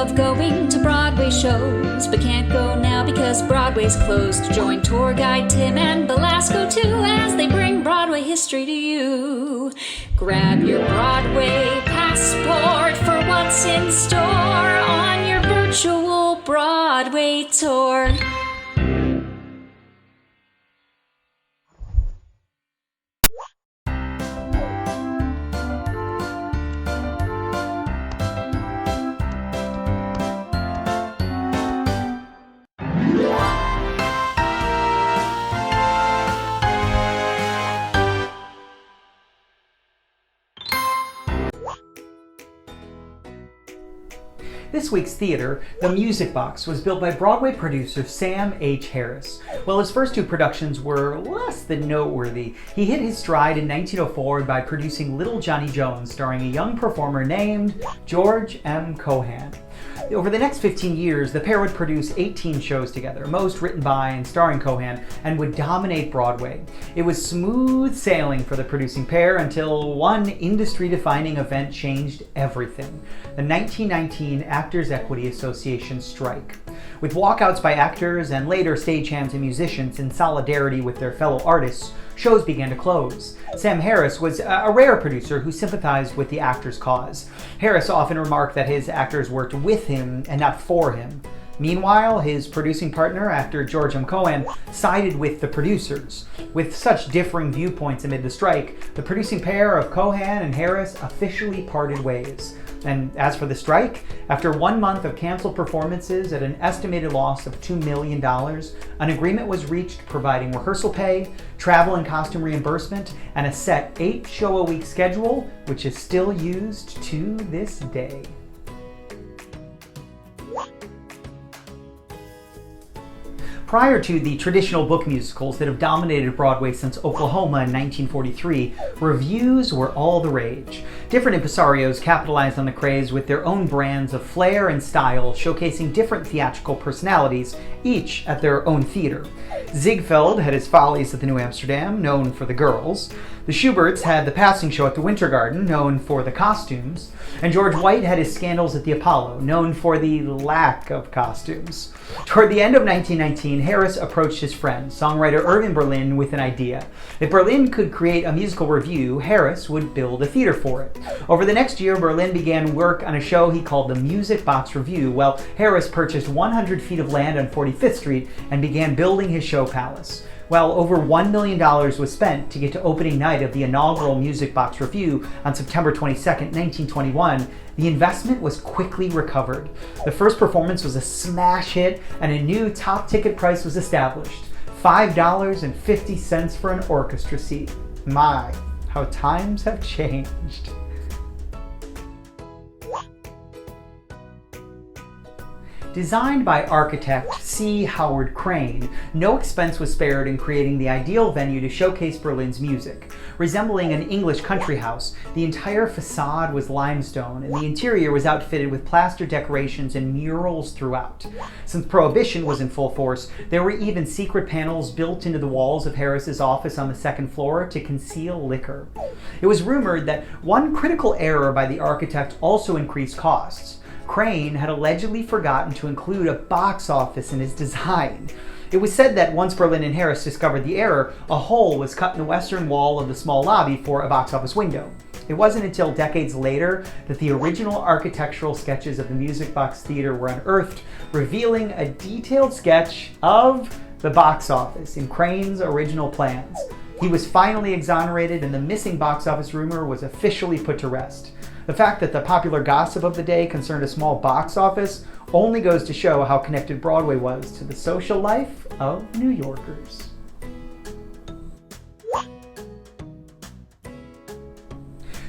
love going to Broadway shows, but can't go now because Broadway's closed. Join tour guide Tim and Belasco too as they bring Broadway history to you. Grab your Broadway passport for what's in store on your Virtual Broadway Tour. This week's theater, The Music Box, was built by Broadway producer Sam H. Harris. While his first two productions were less than noteworthy, he hit his stride in 1904 by producing Little Johnny Jones, starring a young performer named George M. Cohan. Over the next 15 years, the pair would produce 18 shows together, most written by and starring Cohan, and would dominate Broadway. It was smooth sailing for the producing pair until one industry-defining event changed everything: the 1919 Actors Equity Association strike. With walkouts by actors and later stagehands and musicians in solidarity with their fellow artists, shows began to close. Sam Harris was a rare producer who sympathized with the actors' cause. Harris often remarked that his actors worked with him and not for him. Meanwhile, his producing partner, actor George M. Cohan, sided with the producers. With such differing viewpoints amid the strike, the producing pair of Cohan and Harris officially parted ways. And as for the strike, after 1 month of canceled performances at an estimated loss of $2 million, an agreement was reached providing rehearsal pay, travel and costume reimbursement, and a set 8-show-a-week schedule, which is still used to this day. Prior to the traditional book musicals that have dominated Broadway since Oklahoma in 1943, revues were all the rage. Different impresarios capitalized on the craze with their own brands of flair and style, showcasing different theatrical personalities, each at their own theater. Ziegfeld had his Follies at the New Amsterdam, known for the girls. The Schuberts had the Passing Show at the Winter Garden, known for the costumes. And George White had his Scandals at the Apollo, known for the lack of costumes. Toward the end of 1919, Harris approached his friend, songwriter Irving Berlin, with an idea. If Berlin could create a musical revue, Harris would build a theater for it. Over the next year, Berlin began work on a show he called the Music Box Revue, while Harris purchased 100 feet of land on 45th Street and began building his show palace. Well, over $1 million was spent to get to opening night of the inaugural Music Box Revue on September 22, 1921. The investment was quickly recovered. The first performance was a smash hit, and a new top ticket price was established: $5.50 for an orchestra seat. My, how times have changed. Designed by architect C. Howard Crane, no expense was spared in creating the ideal venue to showcase Berlin's music. Resembling an English country house, the entire facade was limestone, and the interior was outfitted with plaster decorations and murals throughout. Since Prohibition was in full force, there were even secret panels built into the walls of Harris's office on the second floor to conceal liquor. It was rumored that one critical error by the architect also increased costs. Crane had allegedly forgotten to include a box office in his design. It was said that once Berlin and Harris discovered the error, a hole was cut in the western wall of the small lobby for a box office window. It wasn't until decades later that the original architectural sketches of the Music Box Theater were unearthed, revealing a detailed sketch of the box office in Crane's original plans. He was finally exonerated, and the missing box office rumor was officially put to rest. The fact that the popular gossip of the day concerned a small box office only goes to show how connected Broadway was to the social life of New Yorkers.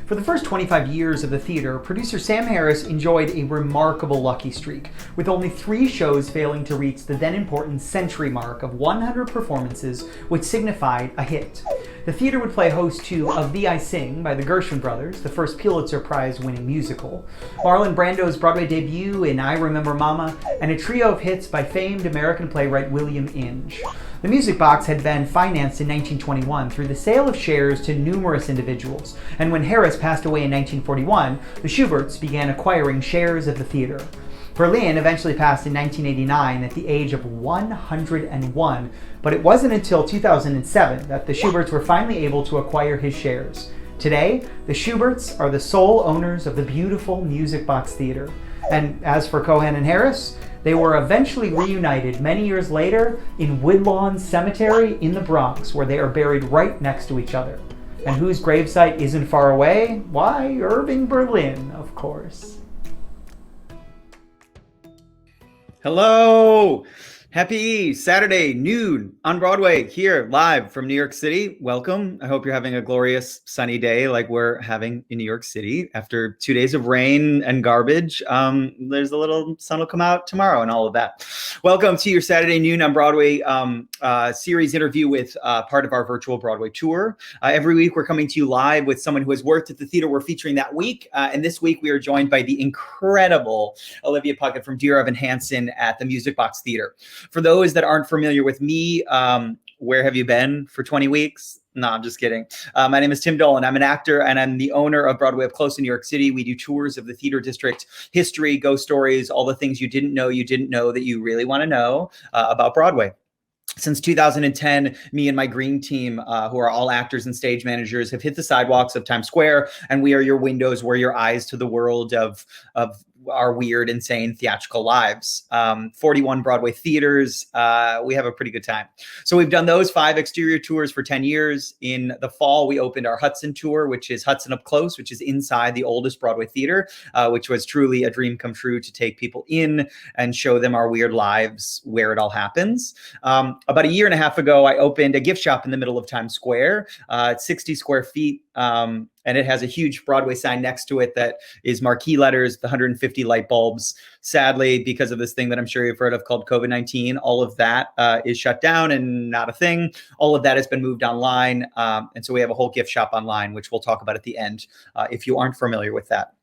For the first 25 years of the theater, producer Sam Harris enjoyed a remarkable lucky streak, with only 3 shows failing to reach the then important century mark of 100 performances, which signified a hit. The theater would play host to Of Thee I Sing by the Gershwin Brothers, the first Pulitzer Prize-winning musical, Marlon Brando's Broadway debut in I Remember Mama, and a trio of hits by famed American playwright William Inge. The Music Box had been financed in 1921 through the sale of shares to numerous individuals, and when Harris passed away in 1941, the Schuberts began acquiring shares of the theater. Verlaine eventually passed in 1989 at the age of 101, but it wasn't until 2007 that the Schuberts were finally able to acquire his shares. Today, the Schuberts are the sole owners of the beautiful Music Box Theater. And as for Cohen and Harris, they were eventually reunited many years later in Woodlawn Cemetery in the Bronx, where they are buried right next to each other. And whose gravesite isn't far away? Why, Irving Berlin, of course. Hello! Happy Saturday noon on Broadway here live from New York City. Welcome. I hope you're having a glorious sunny day like we're having in New York City. After 2 days of rain and garbage, there's a little sun will come out tomorrow and all of that. Welcome to your Saturday noon on Broadway series interview with part of our Virtual Broadway Tour. Every week we're coming to you live with someone who has worked at the theater we're featuring that week. And this week we are joined by the incredible Olivia Puckett from Dear Evan Hansen at the Music Box Theater. For those that aren't familiar with me, where have you been for 20 weeks? No, I'm just kidding. My name is Tim Dolan. I'm an actor and I'm the owner of Broadway Up Close in New York City. We do tours of the theater district, history, ghost stories, all the things you didn't know that you really want to know about Broadway. Since 2010, me and my green team, who are all actors and stage managers, have hit the sidewalks of Times Square, and we are your windows, we're your eyes to the world of our weird, insane theatrical lives. 41 Broadway theaters. We have a pretty good time. So we've done those 5 exterior tours for 10 years. In the fall, we opened our Hudson tour, which is Hudson Up Close, which is inside the oldest Broadway theater, which was truly a dream come true to take people in and show them our weird lives where it all happens. About a year and a half ago, I opened a gift shop in the middle of Times Square. It's 60 square feet. And it has a huge Broadway sign next to it that is marquee letters, the 150 light bulbs. Sadly, because of this thing that I'm sure you've heard of called COVID-19, all of that is shut down and not a thing. All of that has been moved online. And so we have a whole gift shop online, which we'll talk about at the end if you aren't familiar with that.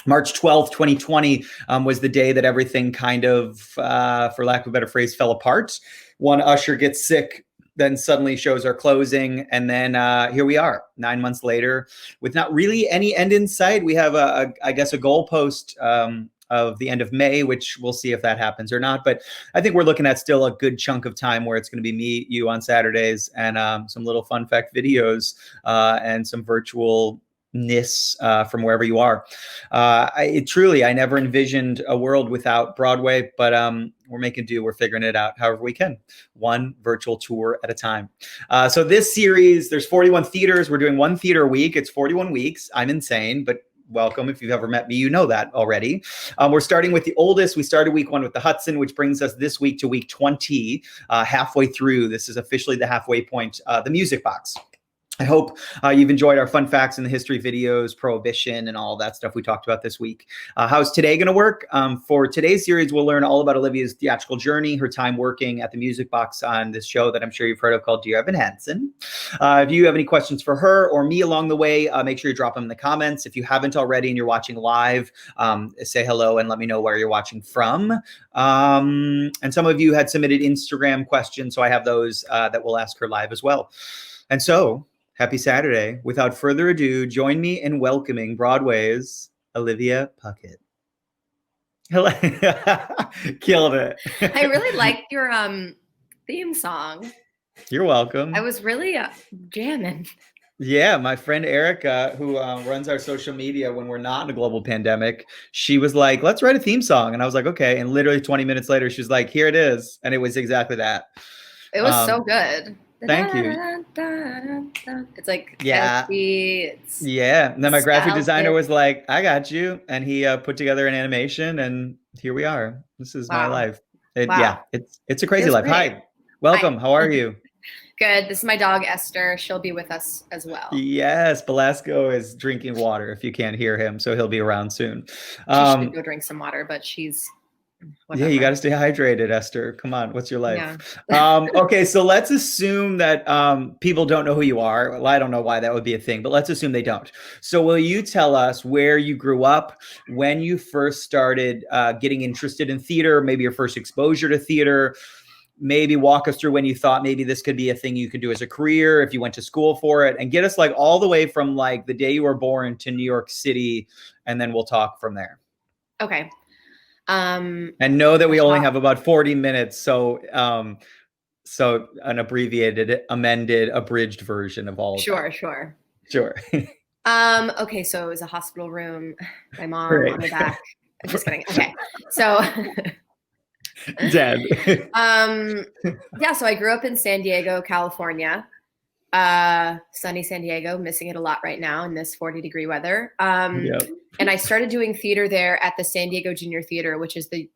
March 12th, 2020 was the day that everything kind of, for lack of a better phrase, fell apart. One usher gets sick, then suddenly shows are closing. And then here we are 9 months later with not really any end in sight. We have I guess a goalpost of the end of May, which we'll see if that happens or not. But I think we're looking at still a good chunk of time where it's going to be me, you on Saturdays, and some little fun fact videos and some virtual from wherever you are. I never envisioned a world without Broadway, but we're making do. We're figuring it out however we can, one virtual tour at a time. So this series, there's 41 theaters. We're doing one theater a week. It's 41 weeks. I'm insane, but welcome. If you've ever met me, you know that already. We're starting with the oldest. We started week 1 with the Hudson, which brings us this week to week 20, halfway through. This is officially the halfway point, the Music Box. I hope you've enjoyed our fun facts and the history videos, Prohibition, and all that stuff we talked about this week. How's today going to work? For today's series, we'll learn all about Olivia's theatrical journey, her time working at the Music Box on this show that I'm sure you've heard of called Dear Evan Hansen. If you have any questions for her or me along the way, make sure you drop them in the comments. If you haven't already and you're watching live, say hello and let me know where you're watching from. And some of you had submitted Instagram questions, so I have those that we'll ask her live as well. And so, happy Saturday. Without further ado, join me in welcoming Broadway's Olivia Puckett. Hello. Killed it. I really liked your theme song. You're welcome. I was really jamming. Yeah, my friend Erica, who runs our social media when we're not in a global pandemic, she was like, let's write a theme song. And I was like, okay. And literally 20 minutes later, she was like, here it is. And it was exactly that. It was so good. Thank you. It's like catchy. Yeah. And then my graphic designer was like, I got you. And he put together an animation and here we are. This is my life. Yeah, it's a crazy life. Great. Hi. Welcome. How are you? Good. This is my dog, Esther. She'll be with us as well. Yes. Belasco is drinking water if you can't hear him. So he'll be around soon. She should go drink some water, but she's... Whatever. Yeah, you got to stay hydrated, Esther. Come on, what's your life? Yeah. Okay, so let's assume that people don't know who you are. Well, I don't know why that would be a thing, but let's assume they don't. So will you tell us where you grew up, when you first started getting interested in theater, maybe your first exposure to theater, maybe walk us through when you thought maybe this could be a thing you could do as a career, if you went to school for it, and get us like all the way from like the day you were born to New York City, and then we'll talk from there. Okay. And know that we only have about 40 minutes. So an abbreviated, amended, abridged version of all of that. Sure. Okay, so it was a hospital room. My mom on the back. I'm just kidding. Okay. So Dead. Yeah, so I grew up in San Diego, California. Sunny San Diego, missing it a lot right now in this 40-degree weather. And I started doing theater there at the San Diego Junior Theater, which is the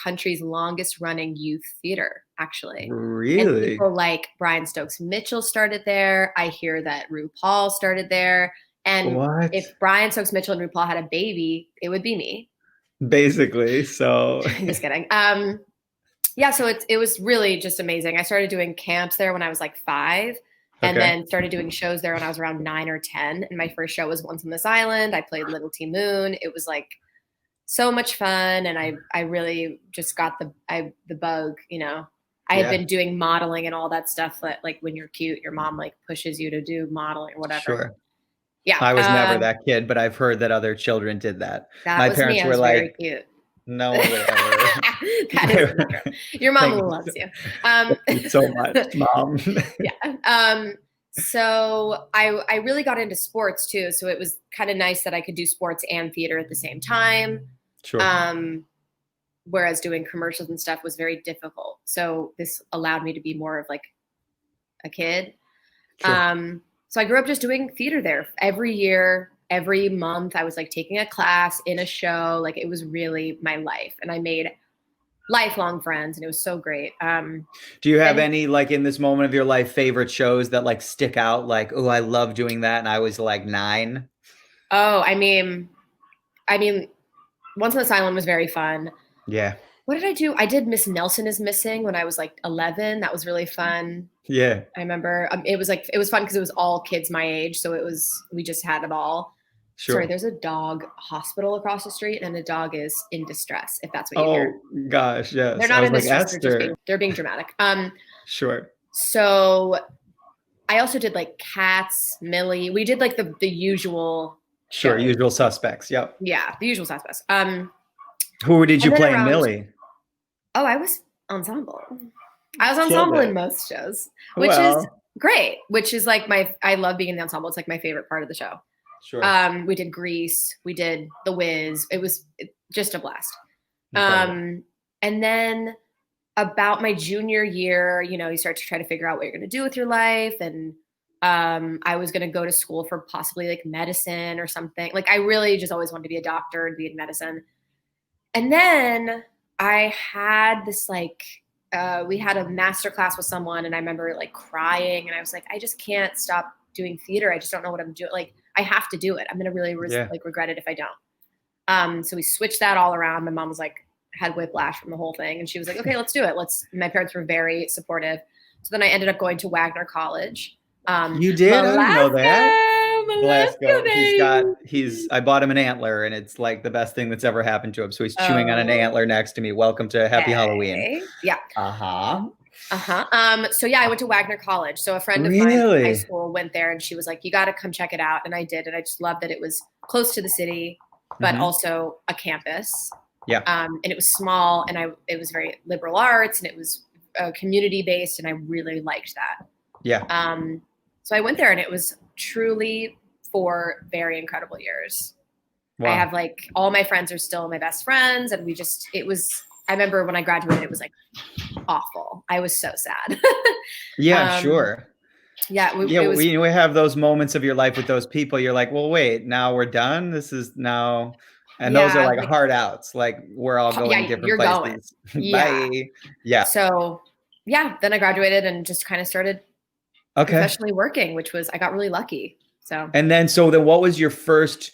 country's longest running youth theater, actually. Really? And people like Brian Stokes Mitchell started there. I hear that RuPaul started there. And if Brian Stokes Mitchell and RuPaul had a baby, it would be me. Basically, so. Just kidding. Yeah, so it was really just amazing. I started doing camps there when I was like 5. And then started doing shows there when I was around 9 or 10. And my first show was Once on This Island. I played Little T Moon. It was like so much fun. And I really just got the bug, you know. I had been doing modeling and all that stuff that, like, when you're cute, your mom like pushes you to do modeling or whatever. Sure. Yeah. I was never that kid, but I've heard that other children did that. My parents were like, very cute. No, whatever. That is not true. Your mom loves you. Thank you so much, Mom. Yeah. So I really got into sports too. So it was kind of nice that I could do sports and theater at the same time. Sure. Whereas doing commercials and stuff was very difficult. So this allowed me to be more of like a kid. Sure. So I grew up just doing theater there every year. Every month I was like taking a class in a show. Like, it was really my life, and I made lifelong friends, and it was so great. Do you have any, like, in this moment of your life, favorite shows that like stick out? Like, oh, I love doing that, and I was like 9. Oh, I mean, Once on This Island was very fun. Yeah. What did I do? I did Miss Nelson is Missing when I was like 11. That was really fun. Yeah. I remember it was fun because it was all kids my age. So we just had it all. Sure. Sorry, there's a dog hospital across the street, and the dog is in distress, if that's what you hear. Oh gosh, yes. They're not in distress, Esther. they're being dramatic. Sure. So I also did like Cats, Millie. We did like the usual. Sure, shows. Usual suspects. Yep. Yeah, the usual suspects. Who did you play in Millie? Oh, I was ensemble. I was ensemble in most shows, which is great. Which is like I love being in the ensemble. It's like my favorite part of the show. Sure. We did Grease. We did The Wiz. It was just a blast. Incredible. And then about my junior year, you know, you start to try to figure out what you're going to do with your life. And I was going to go to school for possibly like medicine or something. Like, I really just always wanted to be a doctor and be in medicine. And then I had this like, we had a master class with someone, and I remember like crying, and I was like, I just can't stop doing theater. I just don't know what I'm doing. Like, I have to do it. I'm going to really regret it if I don't. So we switched that all around. My mom was like, had whiplash from the whole thing. And she was like, okay, let's do it. My parents were very supportive. So then I ended up going to Wagner College. You did? I didn't know that. Velasco. I bought him an antler, and it's like the best thing that's ever happened to him. So he's chewing on an antler next to me. Welcome to Happy Halloween. Yeah. So yeah, I went to Wagner College. So a friend of mine in high school went there, and she was like, you got to come check it out. And I did. And I just loved that it was close to the city, but also a campus. Yeah. And it was small, and it was very liberal arts, and it was community based. And I really liked that. Yeah. So I went there, and it was truly 4 very incredible years. Wow. I have like, all my friends are still my best friends. And I remember when I graduated, it was like awful. I was so sad. Yeah, sure. Yeah. We have those moments of your life with those people. You're like, well, wait, now we're done. This is now. And those are like hard outs. Like, we're all going different places. Bye. Yeah. So yeah, then I graduated and just kind of started professionally working, which was, I got really lucky. So. And then what was your first,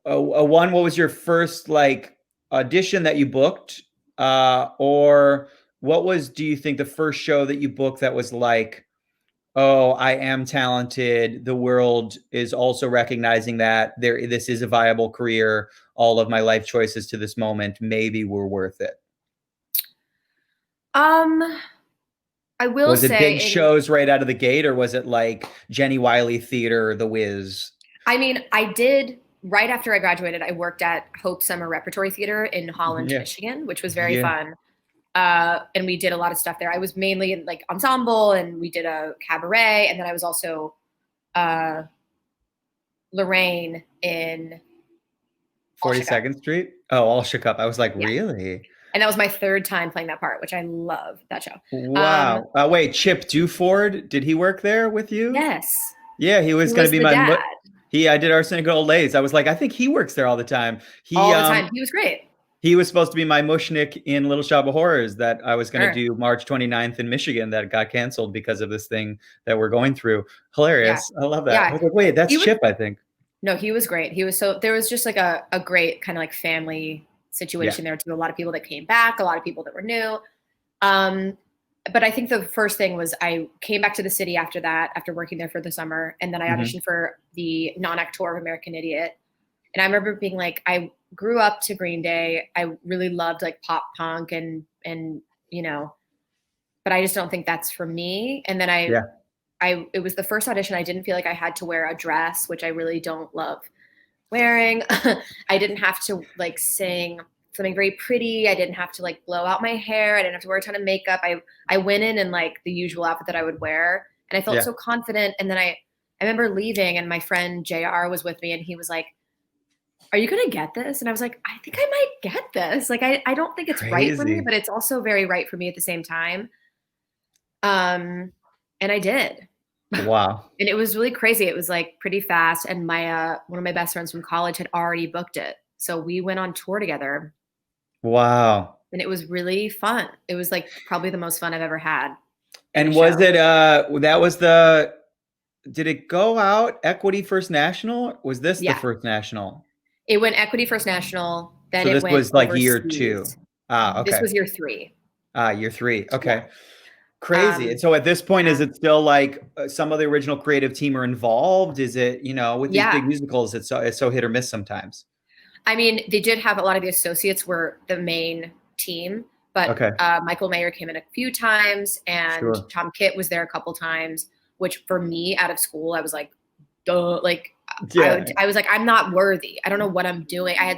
what was your first like audition that you booked? Or what do you think the first show that you booked that was like, oh, I am talented. The world is also recognizing that this is a viable career. All of my life choices to this moment maybe were worth it. I will say, was it big shows right out of the gate, or was it like Jenny Wiley Theater, The Wiz? I mean, I did right after I graduated, I worked at Hope Summer Repertory Theater in Holland, Yeah. Michigan, which was very Yeah. fun. And we did a lot of stuff there. I was mainly in like ensemble, and we did a cabaret, and then I was also Lorraine in All Shook Up. 42nd Street? Oh, All Shook Up. I was like, Yeah. really? And that was my third time playing that part, which I love that show. Wow. Wait, Chip Duford, did he work there with you? Yes. Yeah, he was He going was to be the my. dad. I did Arsenic Old Lays. I was like, I think he works there all the time. All the time. He was great. He was supposed to be my Mushnik in Little Shop of Horrors that I was going to Sure. do March 29th in Michigan that got canceled because of this thing that we're going through. Hilarious. I love that. Yeah. I was like, wait, that's Chip, I think. No, he was great. There was just like a great kind of like family situation there too. A lot of people that came back, a lot of people that were new. But I think the first thing was I came back to the city after that, after working there for the summer. And then I auditioned for the non-act tour of American Idiot. And I remember being like, I grew up to Green Day. I really loved like pop punk and, you know, but I just don't think that's for me. And then it was the first audition. I didn't feel like I had to wear a dress, which I really don't love wearing. I didn't have to like sing something very pretty. I didn't have to like blow out my hair. I didn't have to wear a ton of makeup. I went in like the usual outfit that I would wear, and I felt so confident. And then I remember leaving, and my friend JR was with me, and he was like, "Are you going to get this?" And I was like, "I think I might get this. Like, I don't think it's right for me, but it's also very right for me at the same time." And I did. Wow. And it was really crazy. It was like pretty fast. And my one of my best friends from college had already booked it. So we went on tour together. Wow. And it was really fun. It was like probably the most fun I've ever had. And was it did it go out Equity First National? Was this the First National? It went Equity First National. Then so it this went was like overseas. year 2. Okay. This was year 3. Year 3. Okay. Yeah. Crazy. And so at this point, is it still like some of the original creative team are involved? Is it, you know, with these big musicals, it's so hit or miss sometimes? I mean, they did have a lot of the associates were the main team, but Michael Mayer came in a few times, and Tom Kitt was there a couple times, which for me out of school, I was like, duh, like I was like, I'm not worthy. I don't know what I'm doing. I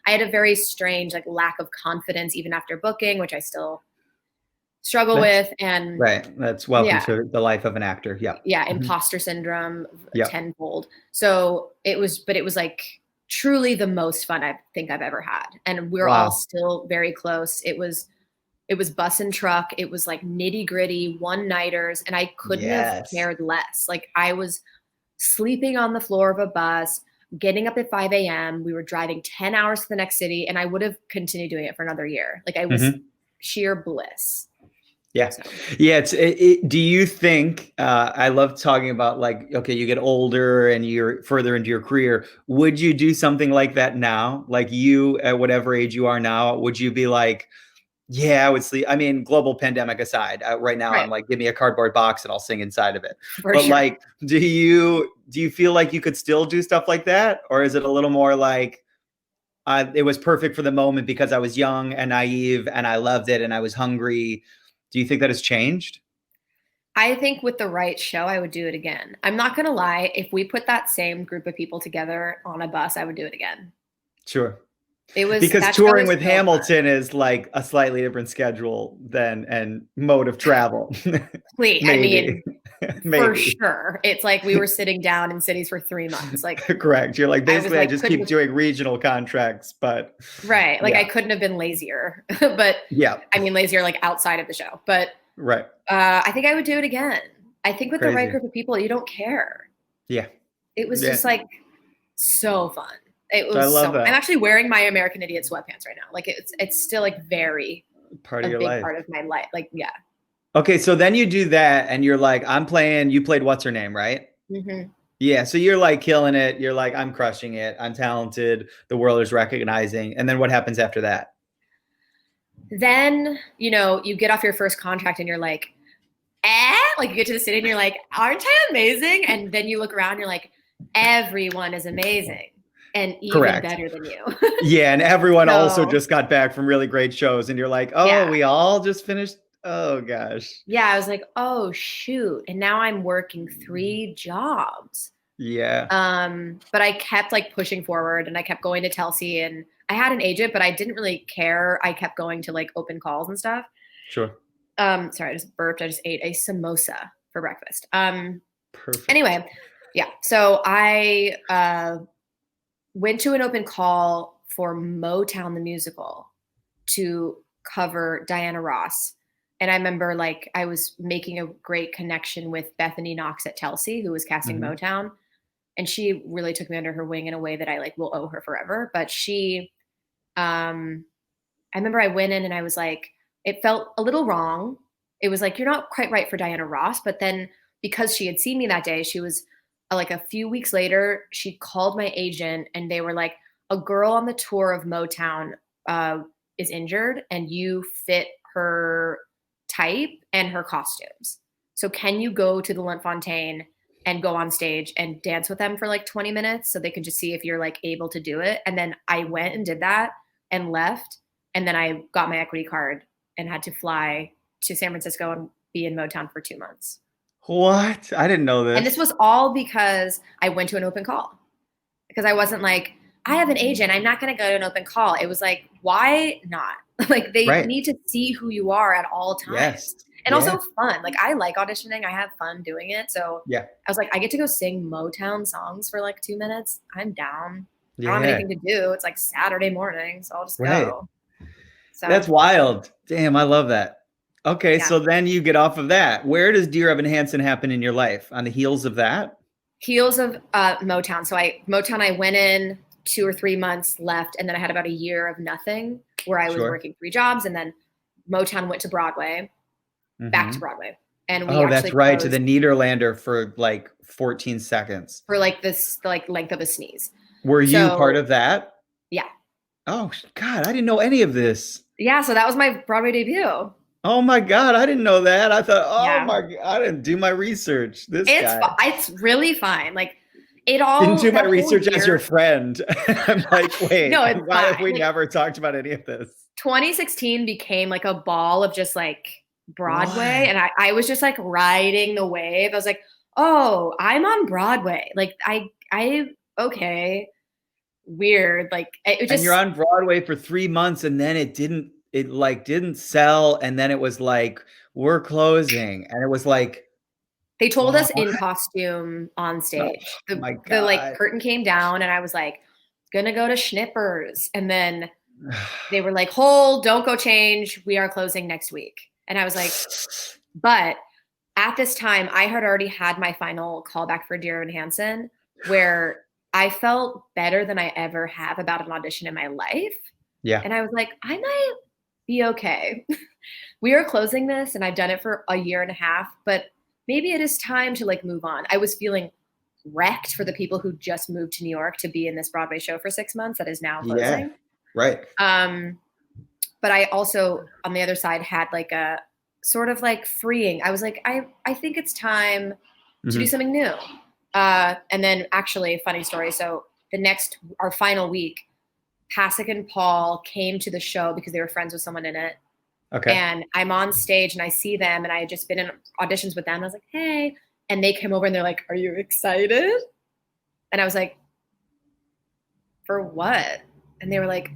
had a very strange like lack of confidence even after booking, which I still struggle with. And that's welcome to the life of an actor. Imposter syndrome tenfold. So it was like truly the most fun I think I've ever had, and we're all still very close. It was bus and truck. It was like nitty gritty one-nighters, and I couldn't have cared less. Like I was sleeping on the floor of a bus, getting up at 5 a.m. We were driving 10 hours to the next city, and I would have continued doing it for another year. Like I was sheer bliss. Yeah. So. Yeah. Do you think, I love talking about like, okay, you get older and you're further into your career. Would you do something like that now? Like you at whatever age you are now, would you be like, yeah, I would sleep. I mean, global pandemic aside, right now I'm like, give me a cardboard box and I'll sing inside of it. Like, do you feel like you could still do stuff like that? Or is it a little more like, it was perfect for the moment because I was young and naive and I loved it and I was hungry? Do you think that has changed? I think with the right show, I would do it again. I'm not going to lie. If we put that same group of people together on a bus, I would do it again. Sure. It was because touring with Hamilton is like a slightly different schedule and mode of travel. Please, I mean, for sure. It's like we were sitting down in cities for 3 months. Like correct. You're like, basically, I just keep doing regional contracts, but like I couldn't have been lazier, but I mean, lazier like outside of the show, but I think I would do it again. I think with the right group of people, you don't care. Yeah. It was just like so fun. It was I love that. I'm actually wearing my American Idiot sweatpants right now. Like it's still like very part of your life. Part of my life. Like, yeah. Okay. So then you do that and you're like, you played What's Her Name, right? Mm-hmm. Yeah. So you're like killing it. You're like, I'm crushing it. I'm talented. The world is recognizing. And then what happens after that? Then, you get off your first contract and you're like, like you get to the city and you're like, aren't I amazing? And then you look around and you're like, everyone is amazing. And even better than you. Yeah. And everyone also just got back from really great shows. And you're like, we all just finished. Oh, gosh. Yeah. I was like, oh, shoot. And now I'm working 3 jobs. Yeah. But I kept like pushing forward, and I kept going to Telsey, and I had an agent, but I didn't really care. I kept going to like open calls and stuff. Sure. Sorry, I just burped. I just ate a samosa for breakfast. Perfect. Anyway, yeah. So I went to an open call for Motown the musical to cover Diana Ross. And I remember like I was making a great connection with Bethany Knox at Telsey, who was casting Motown. And she really took me under her wing in a way that I like will owe her forever. But she, I remember I went in and I was like, it felt a little wrong. It was like, you're not quite right for Diana Ross. But then because she had seen me that day, she was like a few weeks later, she called my agent and they were like, a girl on the tour of Motown is injured and you fit her type and her costumes. So can you go to the Lunt-Fontanne and go on stage and dance with them for like 20 minutes so they can just see if you're like able to do it? And then I went and did that and left. And then I got my equity card and had to fly to San Francisco and be in Motown for 2 months. What? I didn't know this. And this was all because I went to an open call. Because I wasn't like, I have an agent, I'm not going to go to an open call. It was like, why not? Like they need to see who you are at all times. Yes. And also fun. Like I like auditioning. I have fun doing it. So yeah, I was like, I get to go sing Motown songs for like 2 minutes. I'm down. I don't have anything to do. It's like Saturday morning. So I'll just go. So that's wild. Damn, I love that. Okay, so then you get off of that. Where does Dear Evan Hansen happen in your life? On the heels of that? Heels of Motown. So I went in 2 or 3 months left, and then I had about a year of nothing where I was working 3 jobs, and then Motown went to Broadway, back to Broadway. And we that's right, to the Nederlander for like 14 seconds. For like this like length of a sneeze. Were you part of that? Yeah. Oh God, I didn't know any of this. Yeah, so that was my Broadway debut. Oh my God, I didn't know that. I thought, my God, I didn't do my research. It's really fine. Like it all didn't do my research as your friend. I'm like, wait, no, why have we never talked about any of this? 2016 became like a ball of just like Broadway. And I was just like riding the wave. I was like, oh, I'm on Broadway. Like okay, weird. Like it just. And you're on Broadway for 3 months and then it didn't sell. And then it was like, we're closing. And it was like. They told us in costume on stage. The like curtain came down and I was like, gonna go to Schnippers. And then they were like, hold, don't go change. We are closing next week. And I was like, but at this time I had already had my final callback for Dear Evan Hansen where I felt better than I ever have about an audition in my life. Yeah. And I was like, I might be okay. We are closing this and I've done it for a year and a half, but maybe it is time to like move on. I was feeling wrecked for the people who just moved to New York to be in this Broadway show for 6 months that is now closing. Yeah, right. But I also, on the other side, had like a sort of like freeing. I was like, I think it's time to do something new. And then actually, funny story. So our final week, Pasek and Paul came to the show because they were friends with someone in it. Okay. And I'm on stage and I see them and I had just been in auditions with them. And I was like, hey. And they came over and they're like, are you excited? And I was like, for what? And they were like,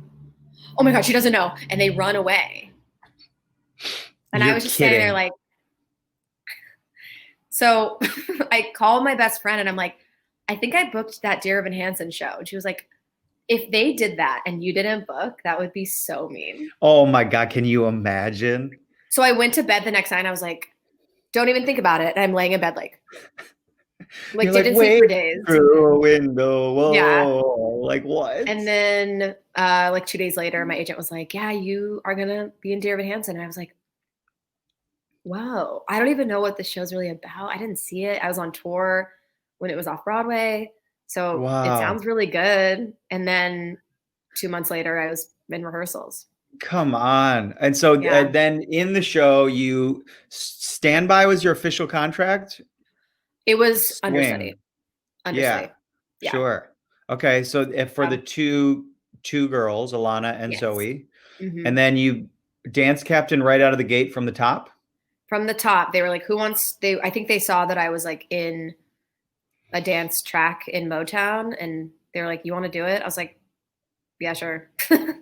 oh my God, she doesn't know. And they run away. And I was just standing there like, so I called my best friend and I'm like, I think I booked that Dear Evan Hansen show. And she was like, if they did that and you didn't book, that would be so mean. Oh my God, can you imagine? So I went to bed the next night and I was like, don't even think about it. And I'm laying in bed like didn't sleep for days. Through a window. Whoa. Yeah. Like what? And then like 2 days later, my agent was like, yeah, you are going to be in Dear Evan Hansen. And I was like, wow, I don't even know what the show's really about. I didn't see it. I was on tour when it was off Broadway. So It sounds really good. And then 2 months later, I was in rehearsals. Come on. And so then in the show, Standby was your official contract? It was understudy. Yeah. Sure. Okay. So if for the two girls, Alana and Zoe, and then you dance captain right out of the gate from the top? From the top. They were like, I think they saw that I was like in a dance track in Motown, and they were like, "You want to do it?" I was like, "Yeah, sure." I'll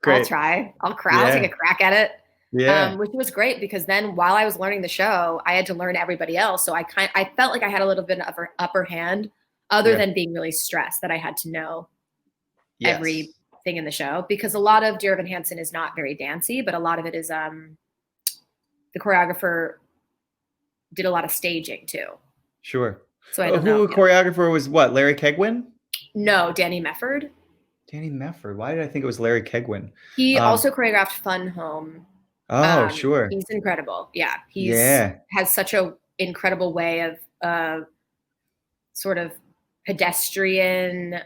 Great. try. I'll Yeah. take a crack at it. Yeah. Which was great because then while I was learning the show, I had to learn everybody else. So I felt like I had a little bit of upper hand, other than being really stressed that I had to know Yes. everything in the show, because a lot of Dear Evan Hansen is not very dancey, but a lot of it is the choreographer did a lot of staging too. Sure. So I don't know. Who choreographer was what? Larry Kegwin? No, Danny Mefford. Danny Mefford. Why did I think it was Larry Kegwin? He also choreographed Fun Home. Oh, sure. He's incredible. Yeah. Has such a incredible way of sort of pedestrian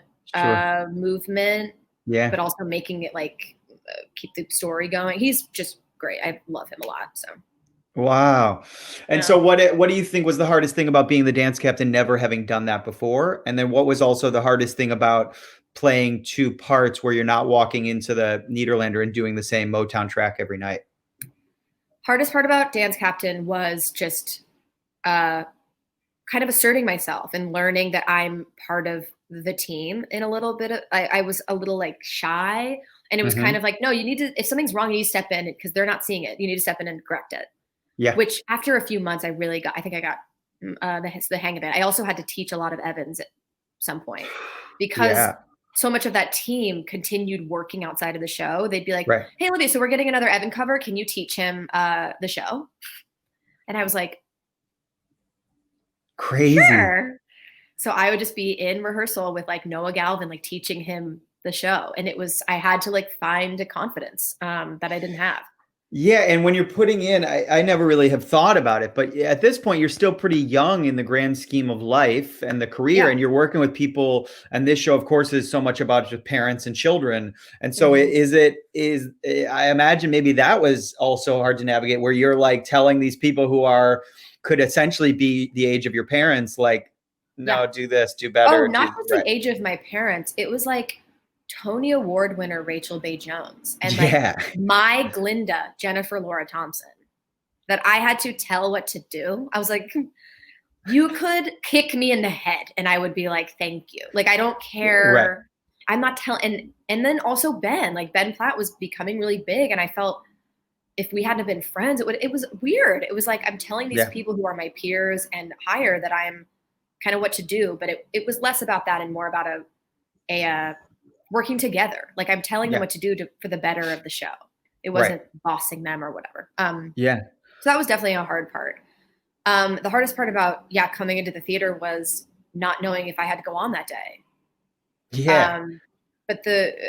movement. Yeah. But also making it like keep the story going. He's just great. I love him a lot. So wow. And so what do you think was the hardest thing about being the dance captain, never having done that before? And then what was also the hardest thing about playing two parts where you're not walking into the Nederlander and doing the same Motown track every night? Hardest part about dance captain was just kind of asserting myself and learning that I'm part of the team in a little bit of, I was a little like shy, and it was kind of like, no, you need to, if something's wrong, you need to step in because they're not seeing it. You need to step in and correct it. Yeah. Which after a few months, I think I got the hang of it. I also had to teach a lot of Evans at some point because so much of that team continued working outside of the show. They'd be like, hey, Olivia, so we're getting another Evan cover. Can you teach him the show? And I was like, crazy. Sure. So I would just be in rehearsal with like Noah Galvin, like teaching him the show. And I had to like find a confidence that I didn't have. Yeah. And when you're putting in, I never really have thought about it, but at this point, you're still pretty young in the grand scheme of life and the career, and you're working with people. And this show, of course, is so much about just parents and children. And so I imagine maybe that was also hard to navigate, where you're like telling these people who could essentially be the age of your parents, like, no, do this, do better. Oh, not just the age of my parents. It was like Tony Award winner Rachel Bay Jones and like my Glinda, Jennifer Laura Thompson, that I had to tell what to do. I was like, you could kick me in the head and I would be like, thank you. Like, I don't care. Right. I'm not telling. And then also Ben Platt was becoming really big. And I felt if we hadn't been friends, it was weird. It was like, I'm telling these people who are my peers and higher that I'm kind of what to do. But it was less about that and more about a working together. Like I'm telling them what to do for the better of the show. It wasn't bossing them or whatever. So that was definitely a hard part. The hardest part about, coming into the theater was not knowing if I had to go on that day. Yeah. But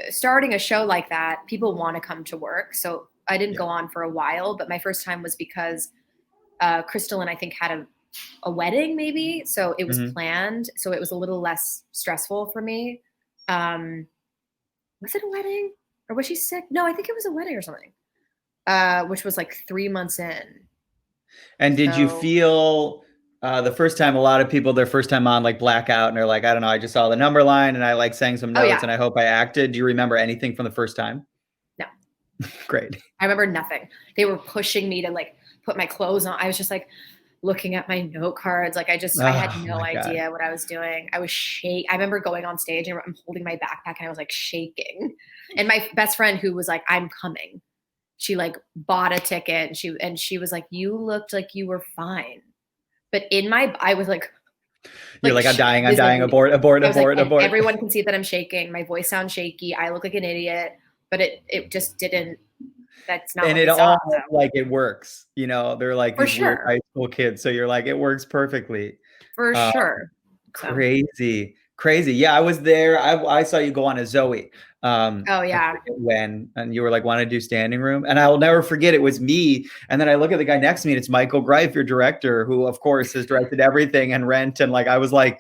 starting a show like that, people want to come to work. So I didn't go on for a while, but my first time was because Crystal and I think had a wedding maybe. So it was planned. So it was a little less stressful for me. Was it a wedding or was she sick? No, I think it was a wedding or something, which was like 3 months in. And did you feel the first time, a lot of people, their first time on, like black out and they're like, I don't know, I just saw the number line and I like sang some notes and I hope I acted. Do you remember anything from the first time? No. Great. I remember nothing. They were pushing me to like put my clothes on. I was just like looking at my note cards. Like I had no idea what I was doing. I was shaking. I remember going on stage and I'm holding my backpack and I was like shaking. And my best friend who was like, I'm coming. She like bought a ticket and she was like, you looked like you were fine. But I was like, you're like, I'm dying, abort. Everyone can see that I'm shaking. My voice sounds shaky. I look like an idiot, but it just didn't. That's not. And it all like it works. You know, they're like for these sure weird high school kids. So you're like, it works perfectly. For sure. Crazy. Yeah, I was there. I saw you go on a Zoe. And you were like, want to do standing room? And I will never forget, it was me. And then I look at the guy next to me and it's Michael Greif, your director, who of course has directed everything and Rent. And like, I was like,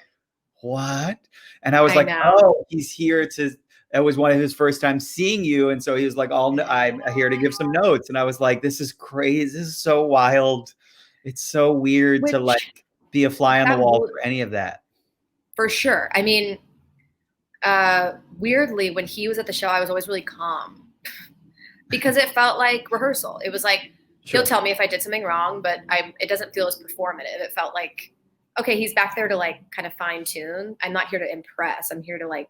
what? And I was oh, he's here it was one of his first time seeing you. And so he was like, I'm here to give some notes. And I was like, this is crazy. This is so wild. It's so weird to like be a fly on the wall for any of that. For sure. I mean, weirdly, when he was at the show, I was always really calm because it felt like rehearsal. It was like, he'll tell me if I did something wrong, but it doesn't feel as performative. It felt like, okay, he's back there to like kind of fine tune. I'm not here to impress. I'm here to like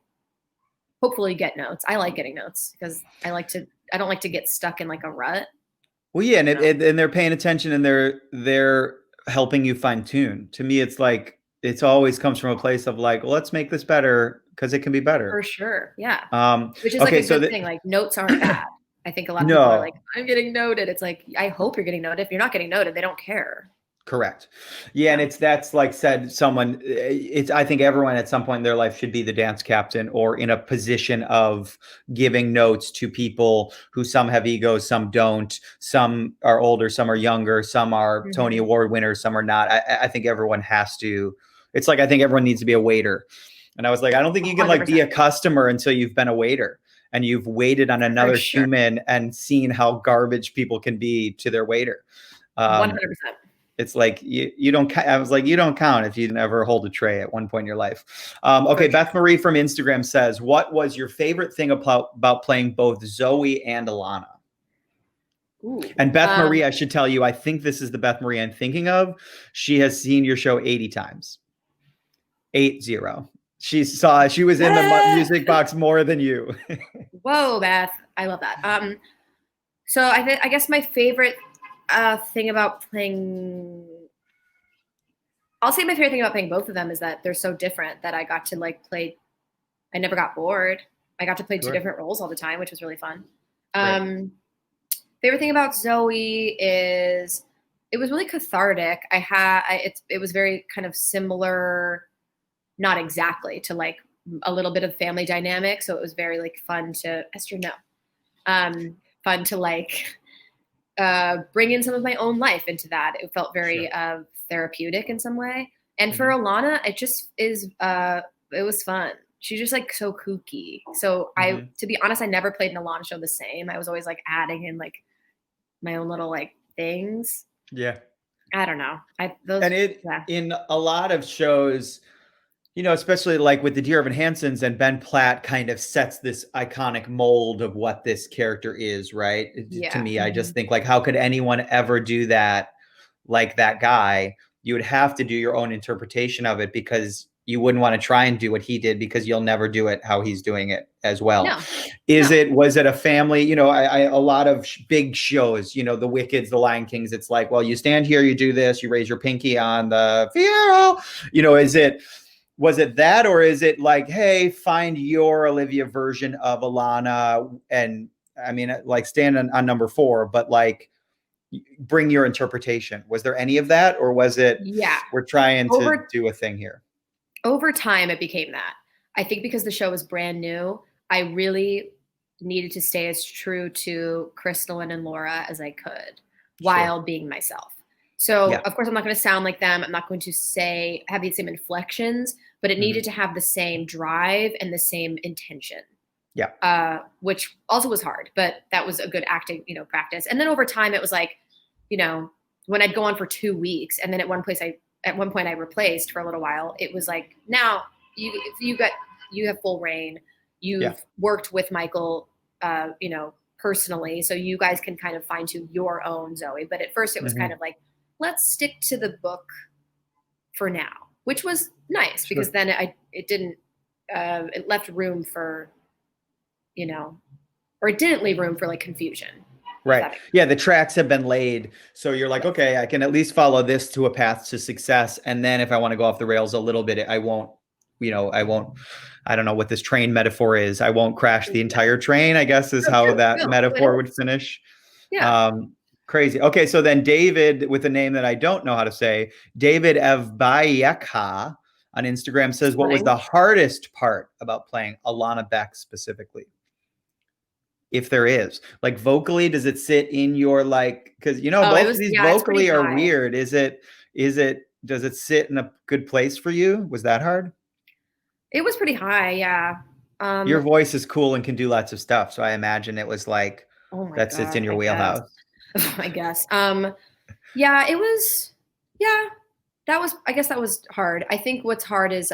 hopefully get notes. I like getting notes because I don't like to get stuck in like a rut. Well, yeah, and they're paying attention and they're helping you fine tune. To me, it's like it's always comes from a place of like, well, let's make this better because it can be better. For sure. Yeah. Um, Which is okay, like a good thing. Like notes aren't bad. I think a lot of people are like, I'm getting noted. It's like, I hope you're getting noted. If you're not getting noted, they don't care. Correct. Yeah, and that's like said someone. I think everyone at some point in their life should be the dance captain or in a position of giving notes to people who some have egos, some don't. Some are older, some are younger, some are Tony Award winners, some are not. I think everyone has to. It's like I think everyone needs to be a waiter. And I was like, I don't think you can like 100%. Be a customer until you've been a waiter and you've waited on another human and seen how garbage people can be to their waiter. 100%. It's like you don't. I was like, you don't count if you never hold a tray at one point in your life. Okay, Beth Marie from Instagram says, "What was your favorite thing about playing both Zoe and Alana?" Ooh, and Beth Marie, I should tell you, I think this is the Beth Marie I'm thinking of. She has seen your show 80 times. 80. She was in the music box more than you. Whoa, Beth, I love that. So I guess my favorite. Thing about playing, I'll say my favorite thing about playing both of them is that they're so different that I got to like play. I never got bored. I got to play two different roles all the time, which was really fun. Favorite thing about Zoe is it was really cathartic. It was very kind of similar, not exactly to like a little bit of family dynamic. So it was very like fun to fun to like. Bring in some of my own life into that. It felt very therapeutic in some way. And for Alana, it just is, it was fun. She's just like so kooky. So to be honest, I never played an Alana show the same. I was always like adding in like my own little like things. Yeah. I don't know. In a lot of shows, you know, especially like with the Dear Evan Hansens and Ben Platt kind of sets this iconic mold of what this character is, right? Yeah. To me, I just think like, how could anyone ever do that like that guy? You would have to do your own interpretation of it because you wouldn't want to try and do what he did because you'll never do it how he's doing it as well. No. Was it a family? You know, a lot of big shows, you know, the Wickeds, the Lion Kings, it's like, well, you stand here, you do this, you raise your pinky on the Fiero, you know, was it that, or is it like, hey, find your Olivia version of Alana? And I mean, like stand on number 4, but like bring your interpretation. Was there any of that, or was it, we're trying to do a thing here? Over time, it became that. I think because the show was brand new, I really needed to stay as true to Crystalline and Laura as I could while being myself. So of course, I'm not going to sound like them. I'm not going to have the same inflections, but it needed to have the same drive and the same intention. Yeah. Which also was hard, but that was a good acting, practice. And then over time, it was like, when I'd go on for 2 weeks, and then at one point I replaced for a little while. It was like, now you have full reign. You've worked with Michael, personally, so you guys can kind of fine tune your own Zoe. But at first, it was kind of like, let's stick to the book for now, which was nice because then it left room for, or it didn't leave room for like confusion. Right. Yeah. The tracks have been laid. So you're like, okay, I can at least follow this to a path to success. And then if I want to go off the rails a little bit, I don't know what this train metaphor is. I won't crash the entire train, I guess is how that metaphor would finish. Yeah. Crazy. Okay. So then David, with a name that I don't know how to say, David Evbayekha on Instagram says, what was the hardest part about playing Alana Beck specifically? If there is, like vocally, does it sit in your like, because both of these vocally are weird. Does it sit in a good place for you? Was that hard? It was pretty high. Yeah. Your voice is cool and can do lots of stuff. So I imagine it was like, sits in your wheelhouse. I guess. Yeah, it was, I guess that was hard. I think what's hard is,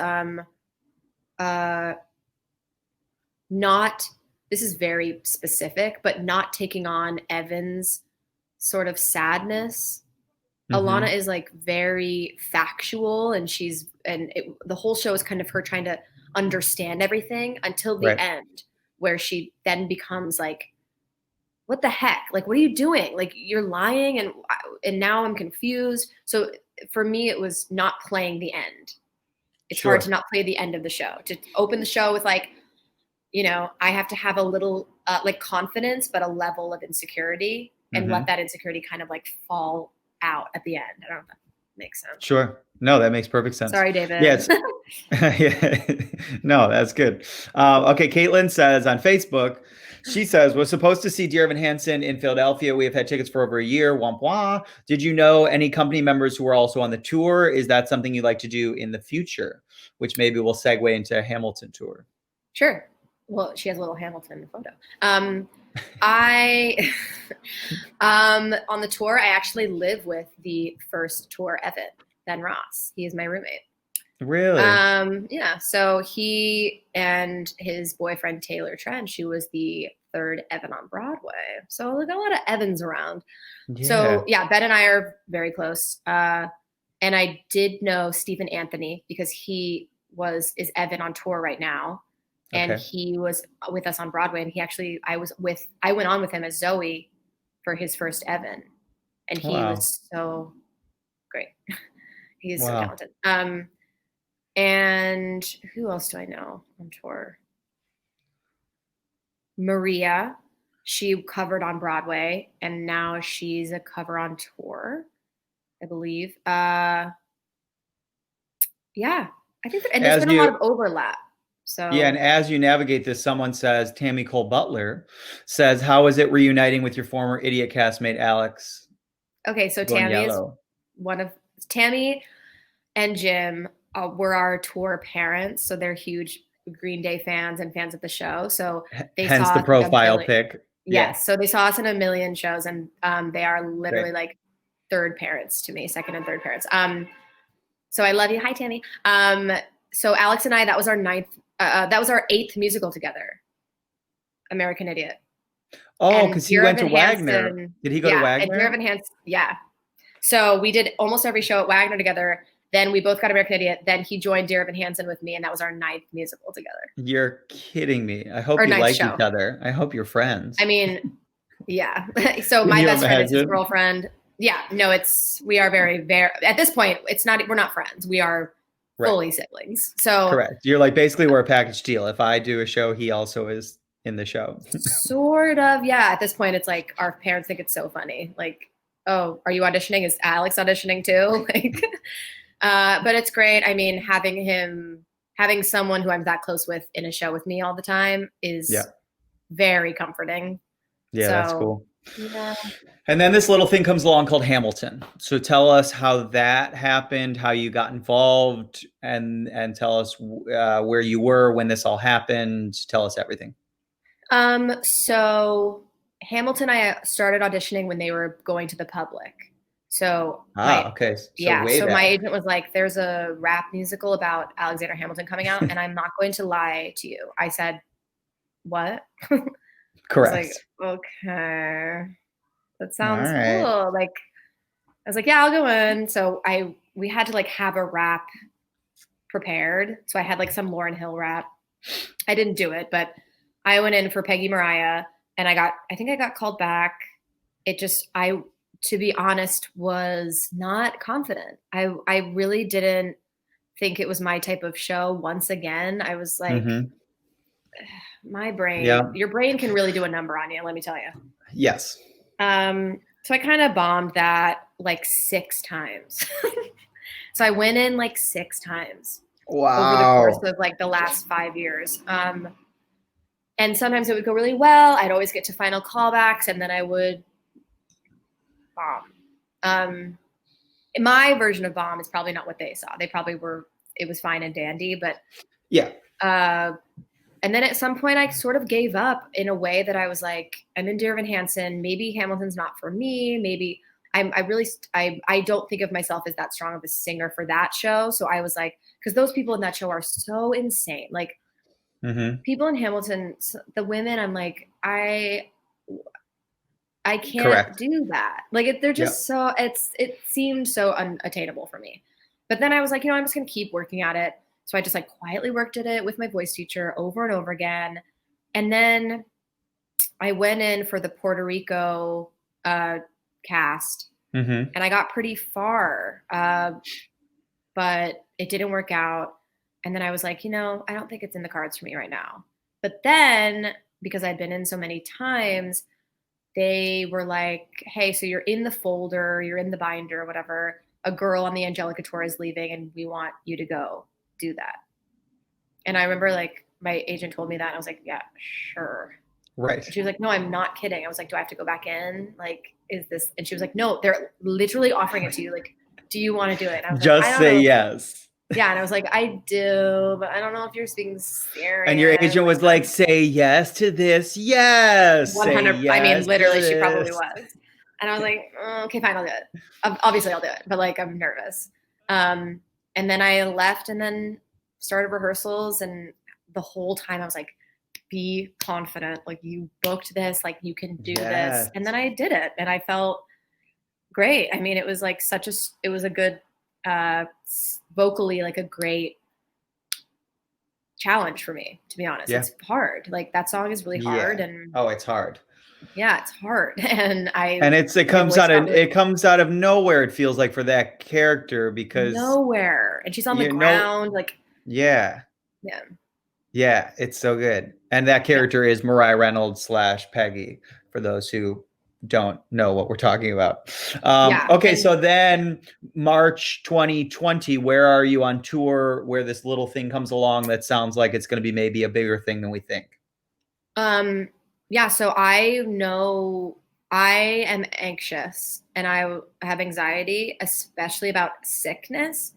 this is very specific, but not taking on Evan's sort of sadness Alana is like very factual, and the whole show is kind of her trying to understand everything until the Right. end, where she then becomes like, what the heck? Like, what are you doing? Like, you're lying, and now I'm confused. So for me, it was not playing the end. It's hard to not play the end of the show. To open the show with like, I have to have a little like confidence, but a level of insecurity, and let that insecurity kind of like fall out at the end. I don't know if that makes sense. Sure. No, that makes perfect sense. Sorry, David. Yes. Yeah. No, that's good. Okay. Caitlin says on Facebook, she says, was supposed to see Dear Evan Hansen in Philadelphia. We have had tickets for over a year. Womp wah. Did you know any company members who were also on the tour? Is that something you'd like to do in the future? Which maybe will segue into a Hamilton tour. Sure. Well, she has a little Hamilton photo. I on the tour, I actually live with the first tour Evan, Ben Ross. He is my roommate. Really? Yeah. So he and his boyfriend Taylor Trench, who was the third Evan on Broadway. So like a lot of Evans around. Yeah. So yeah, Ben and I are very close. And I did know Stephen Anthony because he is Evan on tour right now. And he was with us on Broadway, and I went on with him as Zoe for his first Evan, and he was so great. He's so talented. And who else do I know on tour? Maria, she covered on Broadway, and now she's a cover on tour, I believe. Yeah, I think, and there's been a lot of overlap. So yeah, and as you navigate this, someone says, Tammy Cole Butler says, how is it reuniting with your former Idiot castmate Alex? Okay, so Tammy is Tammy and Jim were our tour parents, so they're huge Green Day fans and fans of the show. So they hence saw the profile pic. Yes, so they saw us in a million shows, and they are literally like third parents to me, second and third parents. So I love you. Hi, Tammy. So Alex and I, that was our eighth musical together, American Idiot. Oh, because he went to Wagner. Did he go to Wagner? And Dear Evan Hansen, yeah. So we did almost every show at Wagner together. Then we both got American Idiot. Then he joined Dear Evan Hansen with me, and that was our 9th musical together. You're kidding me. I hope you like each other. I hope you're friends. I mean, yeah. So my best friend is his girlfriend. Yeah. No, we are very, very, at this point, we're not friends. We are fully siblings. So correct. You're like, basically we're a package deal. If I do a show, he also is in the show. Sort of. Yeah. At this point, it's like our parents think it's so funny. Like, oh, are you auditioning? Is Alex auditioning too? Like, but it's great. I mean, having someone who I'm that close with in a show with me all the time is very comforting. Yeah, that's cool. Yeah. And then this little thing comes along called Hamilton. So tell us how that happened, how you got involved, and tell us where you were when this all happened. Tell us everything. So Hamilton, I started auditioning when they were going to the public. So okay. So my agent was like, "There's a rap musical about Alexander Hamilton coming out, and I'm not going to lie to you." I said, "What?" Correct. I was like, okay, that sounds cool. Like, I was like, yeah, I'll go in. So we had to like have a rap prepared. So I had like some Lauryn Hill rap. I didn't do it, but I went in for Peggy Mariah, and I think I got called back. To be honest, was not confident. I really didn't think it was my type of show. Once again, I was like, my brain, your brain can really do a number on you. Let me tell you. Yes. So I kind of bombed that like 6 times. So I went in like 6 times. Wow. Over the course of like the last 5 years. And sometimes it would go really well. I'd always get to final callbacks, and then I would bomb. My version of bomb is probably not what they saw. They probably it was fine and dandy, but yeah. And then at some point I sort of gave up in a way that I was like, I'm in Dear Evan Hansen. Maybe Hamilton's not for me. Maybe I don't think of myself as that strong of a singer for that show. So I was like, because those people in that show are so insane. Like people in Hamilton, the women, I'm like, I I can't Correct. do that. Like they're just so it seemed so unattainable for me. But then I was like, I'm just gonna keep working at it. So I just like quietly worked at it with my voice teacher over and over again. And then I went in for the Puerto Rico cast, and I got pretty far, but it didn't work out. And then I was like, I don't think it's in the cards for me right now. But then, because I'd been in so many times, they were like, hey, so you're in the folder, you're in the binder, whatever. A girl on the Angelica tour is leaving, and we want you to go do that. And I remember like my agent told me that, and I was like, yeah, sure. Right. And she was like, no, I'm not kidding. I was like, do I have to go back in? Like, is this? And she was like, no, they're literally offering it to you. Like, do you want to do it? And I was Just like, I don't say know. yes. Yeah. And I was like, I do, but I don't know if you're being serious. And your agent was like, say yes to this. Yes. 100. Yes I mean, literally, she to probably this. was. And I was like, okay, fine, I'll do it. Obviously, I'll do it. But like, I'm nervous. And then I left and then started rehearsals. And the whole time I was like, be confident. Like, you booked this. Like, you can do this. And then I did it. And I felt great. I mean, it was like it was a good, vocally, like a great challenge for me, to be honest. It's hard. Like, that song is really hard. And it's hard. Yeah, it's hard. And it comes out of nowhere, it feels like, for that character, because nowhere. And she's on the ground, like yeah, it's so good. And that character is Mariah Reynolds / Peggy, for those who don't know what we're talking about. Okay, so then March 2020, where are you on tour where this little thing comes along that sounds like it's going to be maybe a bigger thing than we think? Yeah, so I know I am anxious and I have anxiety, especially about sickness.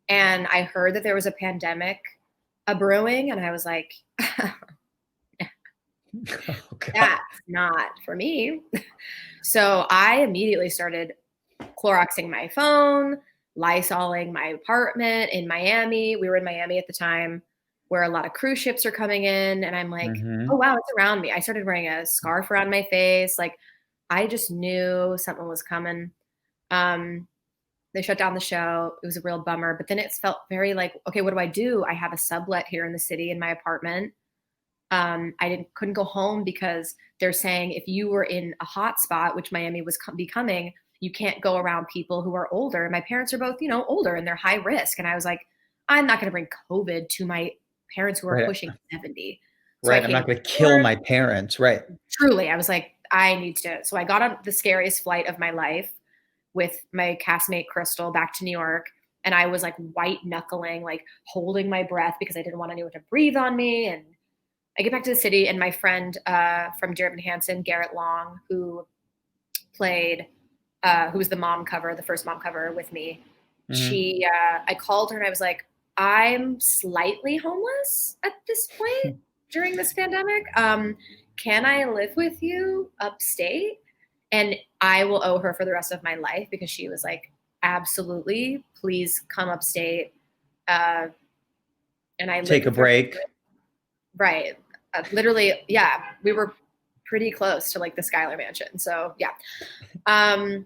And I heard that there was a pandemic brewing, and I was like, that's not for me. So I immediately started Cloroxing my phone, Lysoling my apartment in Miami. We were in Miami at the time, where a lot of cruise ships are coming in. And I'm like, oh, wow, it's around me. I started wearing a scarf around my face. Like, I just knew something was coming. They shut down the show. It was a real bummer. But then it felt very like, okay, what do I do? I have a sublet here in the city in my apartment. I couldn't go home because they're saying if you were in a hot spot, which Miami was becoming, you can't go around people who are older. And my parents are both, older, and they're high risk. And I was like, I'm not going to bring COVID to my parents who are pushing 70. So I'm not going to kill my parents. Right. Truly. I was like, I need to. So I got on the scariest flight of my life with my castmate Crystal back to New York. And I was like white knuckling, like holding my breath because I didn't want anyone to breathe on me. And I get back to the city, and my friend from Evan Hansen, Garrett Long, who played, who was the first mom cover with me. I called her and I was like, I'm slightly homeless at this point during this pandemic. Can I live with you upstate? And I will owe her for the rest of my life, because she was like, absolutely, please come upstate. And I take a break. Right. Literally, yeah, we were pretty close to like the Schuyler Mansion. So yeah. I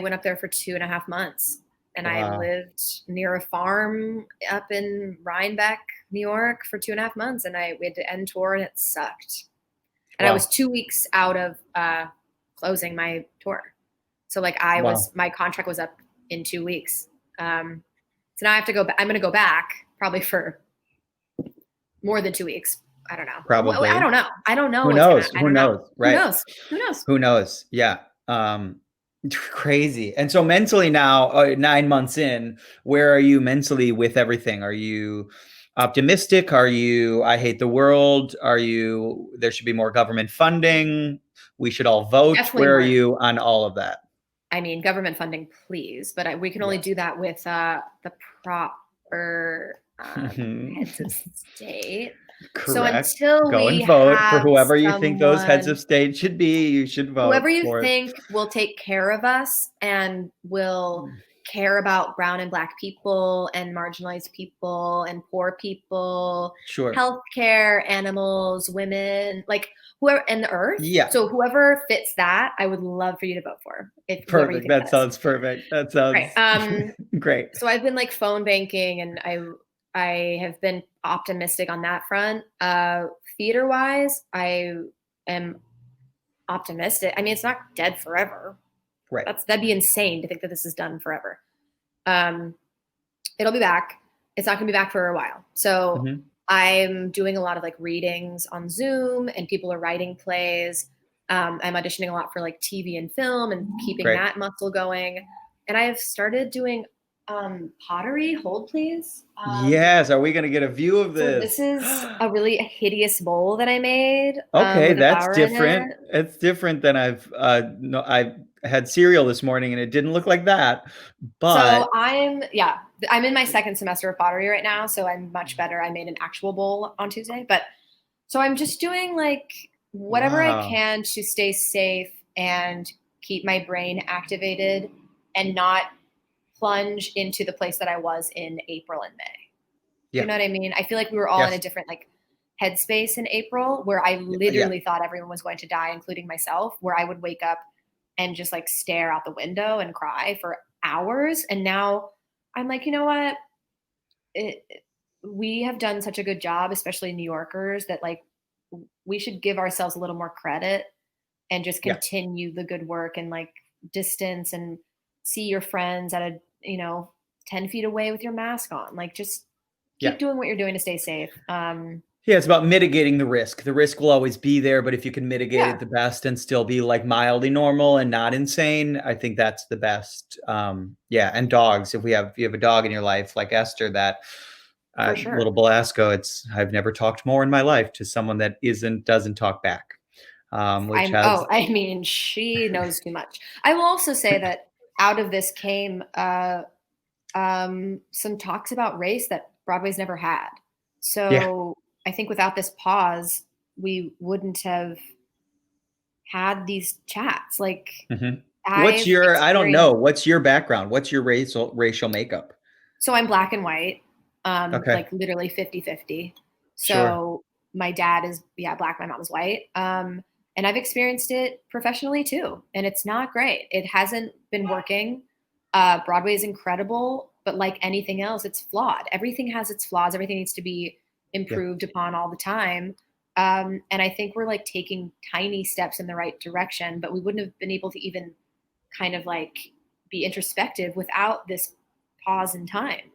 went up there for 2.5 months. And I lived near a farm up in Rhinebeck, New York for 2.5 months. And we had to end tour, and it sucked. And I was 2 weeks out of closing my tour. So like my contract was up in 2 weeks. So now I have to go back. I'm going to go back probably for more than 2 weeks. I don't know. Probably. I don't know. I don't know. Who knows? Who knows? Right. Who knows? Yeah. Crazy. And so mentally now, 9 months in, where are you mentally with everything? Are you optimistic? Are you, I hate the world? Are you, there should be more government funding? We should all vote. Definitely where are you on all of that? I mean, government funding, please. But we can only do that with the proper heads of state. Correct. So until go and vote for whoever you think those heads of state should be, you should vote. Whoever you think will take care of us and will care about brown and black people and marginalized people and poor people, Sure. healthcare, animals, women, like whoever, and the earth. Yeah. So whoever fits that, I would love for you to vote for. If whoever you Perfect. think That that is. sounds perfect. That sounds Right. great. So I've been like phone banking, and I have been optimistic on that front. Theater wise, I am optimistic. I mean, it's not dead forever. Right. That'd be insane to think that this is done forever. It'll be back. It's not gonna be back for a while. So I'm doing a lot of like readings on Zoom, and people are writing plays. I'm auditioning a lot for like TV and film and keeping that muscle going. And I've started doing pottery. Hold please. Yes. Are we going to get a view of this? So this is a really hideous bowl that I made. Okay, with a that's flower in different. it. It's different than I had cereal this morning and it didn't look like that. But So I'm in my second semester of pottery right now, so I'm much better. I made an actual bowl on Tuesday, but so I'm just doing like whatever I can to stay safe and keep my brain activated and not plunge into the place that I was in April and May. Yeah. You know what I mean? I feel like we were all in a different like headspace in April, where I literally thought everyone was going to die, including myself, where I would wake up and just like stare out the window and cry for hours. And now I'm like, you know what? We have done such a good job, especially New Yorkers, that like we should give ourselves a little more credit and just continue the good work and like distance and see your friends at a, 10 feet away with your mask on. Like just keep doing what you're doing to stay safe. Yeah, it's about mitigating the risk. The risk will always be there, but if you can mitigate it the best and still be like mildly normal and not insane, I think that's the best. And dogs. If you have a dog in your life like Esther, that little Belasco, I've never talked more in my life to someone that doesn't talk back. I mean, she knows too much. I will also say that out of this came some talks about race that Broadway's never had. So I think without this pause, we wouldn't have had these chats. Like, what's your background? What's your racial makeup? So I'm black and white, like literally 50-50. So my dad is black, my mom is white. And I've experienced it professionally too. And it's not great. It hasn't been working. Broadway is incredible, but like anything else, it's flawed. Everything has its flaws. Everything needs to be improved upon all the time. And I think we're like taking tiny steps in the right direction, but we wouldn't have been able to even kind of like be introspective without this pause in time.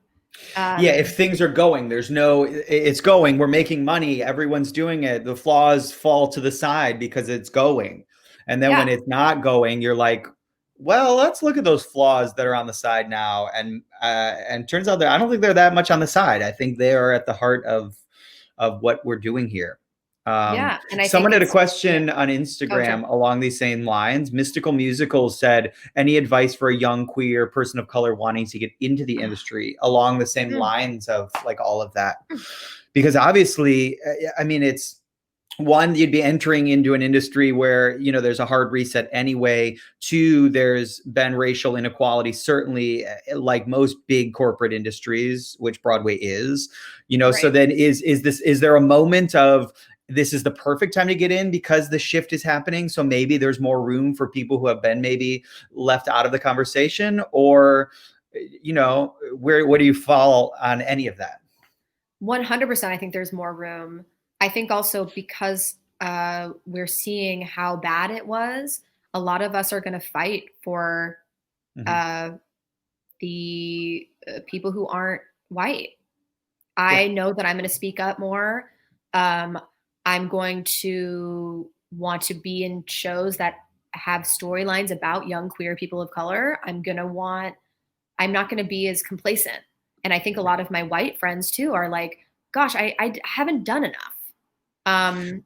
If things are going, it's going, we're making money, everyone's doing it, the flaws fall to the side because it's going. And then when it's not going, you're like, well, let's look at those flaws that are on the side now. And turns out I don't think they're that much on the side. I think they are at the heart of what we're doing here. And I someone had a question on Instagram along these same lines. Mystical Musicals said, any advice for a young queer person of color wanting to get into the industry along the same lines of like all of that? Because obviously, I mean, it's one, you'd be entering into an industry where, there's a hard reset anyway. Two, there's been racial inequality, certainly like most big corporate industries, which Broadway is, so then is there a moment of, this is the perfect time to get in because the shift is happening? So maybe there's more room for people who have been maybe left out of the conversation, or, where do you fall on any of that? 100%. I think there's more room. I think also because we're seeing how bad it was, a lot of us are going to fight for the people who aren't white. I know that I'm going to speak up more. I'm going to want to be in shows that have storylines about young queer people of color. I'm not going to be as complacent. And I think a lot of my white friends too are like, gosh, I haven't done enough.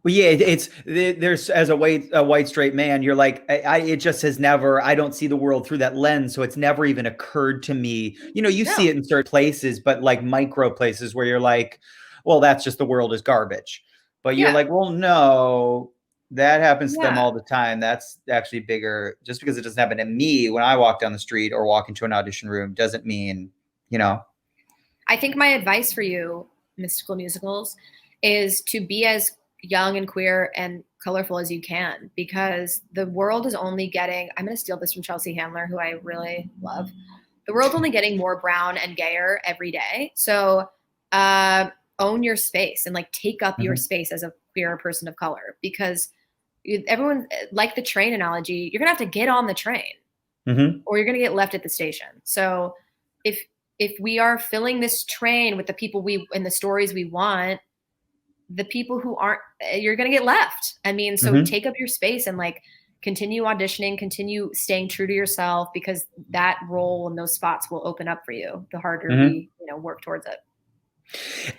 There's, as a white straight man, you're like, it just has never, I don't see the world through that lens. So it's never even occurred to me, see it in certain places, but like micro places where you're like, well, that's just, the world is garbage. But you're like, well, no, That happens to them Yeah. all the time. That's actually bigger. Just because it doesn't happen to me when I walk down the street or walk into an audition room doesn't mean, you know. I think my advice for you, mystical musicals, is to be as young and queer and colorful as you can, because the world is only getting, I'm going to steal this from Chelsea Handler, who I really love. The world's only getting more brown and gayer every day. So own your space and like take up your space as a queer person of color, because everyone, like the train analogy, you're going to have to get on the train or you're going to get left at the station. So if we are filling this train with the people we and the stories we want, the people who aren't, you're going to get left. I mean, so take up your space and like continue auditioning, continue staying true to yourself, because that role and those spots will open up for you the harder we, work towards it.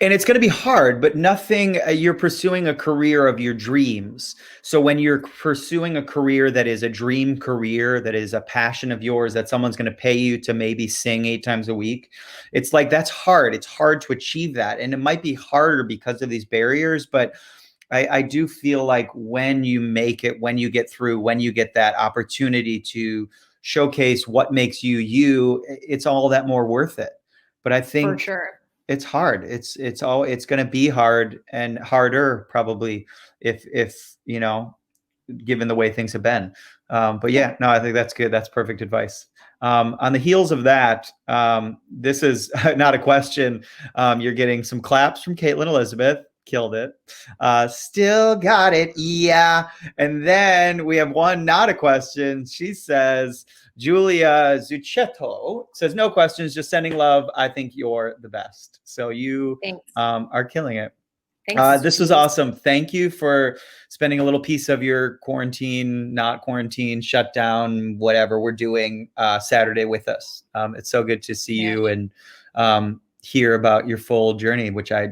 And it's going to be hard, but nothing, you're pursuing a career of your dreams. So when you're pursuing a career that is a dream career, that is a passion of yours, that someone's going to pay you to maybe sing 8 times a week, it's like, that's hard. It's hard to achieve that. And it might be harder because of these barriers, but I do feel like when you make it, when you get through, when you get that opportunity to showcase what makes you, you, it's all that more worth it. But I think for sure it's hard. It's going to be hard and harder probably if, given the way things have been. But yeah, no, I think that's good. That's perfect advice. On the heels of that, this is not a question. You're getting some claps from Caitlin Elizabeth. Killed it. Still got it. Yeah. And then we have one, not a question. She says, Julia Zucchetto says, no questions, just sending love. I think you're the best. So you are killing it. Thanks. This was awesome. Thank you for spending a little piece of your quarantine, not quarantine, shutdown, whatever we're doing Saturday with us. It's so good to see you and hear about your full journey, which I